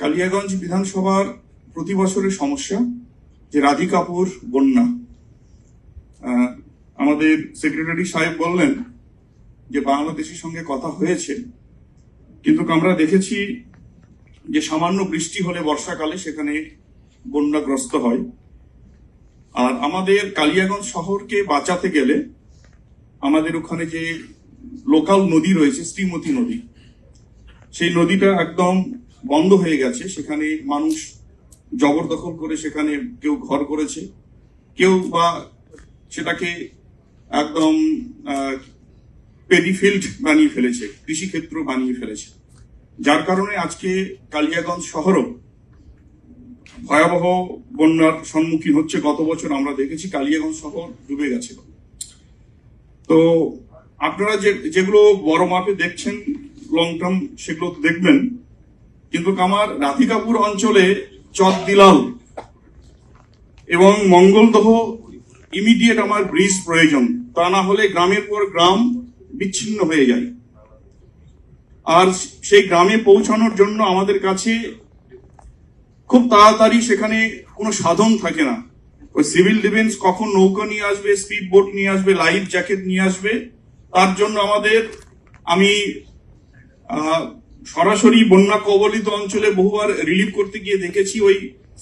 কালিয়াগঞ্জ বিধানসভার প্রতি বছরের সমস্যা যে রাধিকাপুর বন্যা। আমাদের সেক্রেটারি সাহেব বললেন যে বাংলাদেশের সঙ্গে কথা হয়েছে, কিন্তু আমরা দেখেছি যে সামান্য বৃষ্টি হলে বর্ষাকালে সেখানে বন্যাগ্রস্ত হয়। আর আমাদের কালিয়াগঞ্জ শহরকে বাঁচাতে গেলে আমাদের ওখানে যে লোকাল নদী রয়েছে, শ্রীমতী নদী, সেই নদীটা একদম বন্ধ হয়ে গেছে। সেখানে মানুষ জবরদখল করে সেখানে কেউ ঘর করেছে, কেউ বা সেটাকে একদম পেডিফিল্ড বানিয়ে ফেলেছে, কৃষিক্ষেত্র বানিয়ে ফেলেছে। যার কারণে আজকে কালিয়াগঞ্জ শহরও ভয়াবহ বন্যার সম্মুখীন হচ্ছে। গত বছর আমরা দেখেছি কালিয়াগঞ্জ শহর ডুবে গেছিল। তো আপনারা যেগুলো বড় মাপে দেখছেন লং টার্ম, সেগুলো দেখবেন, কিন্তু আমার রাধিকাপুর অঞ্চলে চকদিলাল এবং মঙ্গলদহ ইমিডিয়েট আমার ব্রিজ প্রয়োজন। তা না হলে গ্রামের পর গ্রাম বিচ্ছিন্ন হয়ে যায়। আর সেই গ্রামে পৌঁছানোর জন্য আমাদের কাছে খুব তাড়াতাড়ি সেখানে কোনো সাধন থাকে না। ওই সিভিল ডিফেন্স কখন নৌকা নিয়ে আসবে, স্পিড বোট নিয়ে আসবে, লাইফ জ্যাকেট নিয়ে আসবে, তার জন্য আমি সরাসরি বন্যা কবলিত অঞ্চলে বহুবার রিলিফ করতে গিয়ে দেখেছি ওই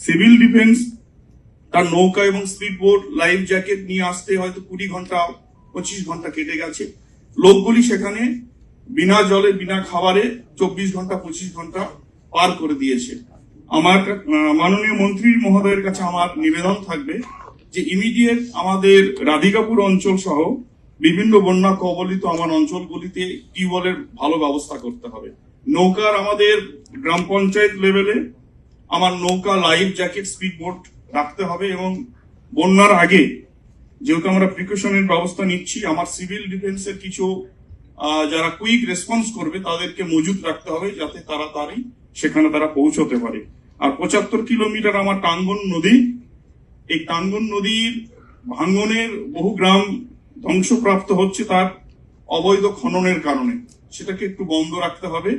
সিভিল ডিফেন্স তার নৌকা এবং স্পিড বোট, লাইফ জ্যাকেট নিয়ে আসতে হয়তো 20 ঘন্টা 25 ঘন্টা কেটে গেছে। লোকগুলি সেখানে বিনা জলে বিনা খাবারে 24 ঘন্টা 25 ঘন্টা পার করে দিয়েছে। আমার মাননীয় মন্ত্রী মহোদয়ের কাছে আমার নিবেদন থাকবে যে ইমিডিয়েট আমাদের রাধিকাপুর অঞ্চল সহ বিভিন্ন বন্যা কবলিত আমার অঞ্চলগুলিতে টিউবওয়েলের ভালো ব্যবস্থা করতে হবে। নৌকার আমাদের গ্রাম পঞ্চায়েত লেভেলে আমার নৌকা, লাইফ জ্যাকেট, স্পিড বোট রাখতে হবে। এবং বন্যার আগে যেহেতু আমরা প্রিকশনের ব্যবস্থা নিচ্ছি, আমার সিভিল ডিফেন্সের কিছু যারা কুইক রেসপন্স করবে তাদেরকে মজুত রাখতে হবে, যাতে তাড়াতাড়ি সেখানে তারা পৌঁছতে পারে। আর 75 কিলোমিটার আমার টাঙ্গন নদী, এই টাঙ্গন নদীর ভাঙ্গনের বহু গ্রাম ধ্বংসপ্রাপ্ত হচ্ছে তার অবৈধ খননের কারণে, সেটাকে একটু বন্ধ রাখতে হবে।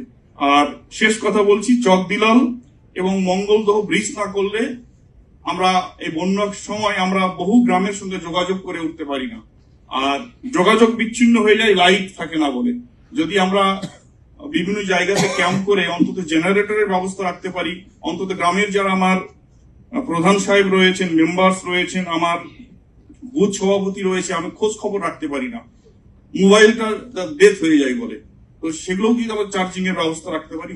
আর শেষ কথা বলছি, চকদিলাল এবং মঙ্গলদহ ব্রিজ না করলে আমরা এই বন্যার সময় আমরা বহু গ্রামের সঙ্গে যোগাযোগ করে উঠতে পারি না। আর যোগাযোগ বিচ্ছিন্ন হয়ে যায় লাইট থাকে না বলে। যদি আমরা বিভিন্ন জায়গাতে ক্যাম্প করে অন্তত জেনারেটরের ব্যবস্থা রাখতে পারি, অন্তত গ্রামের যারা আমার প্রধান সাহেব রয়েছেন, মেম্বার্স রয়েছেন, আমার বুথ সভাপতি রয়েছে, আমি খোঁজ খবর রাখতে পারি না, মোবাইলটা ডেথ হয়ে যায় বলে, তো সেগুলোও কি আবার চার্জিং এর ব্যবস্থা রাখতে পারি।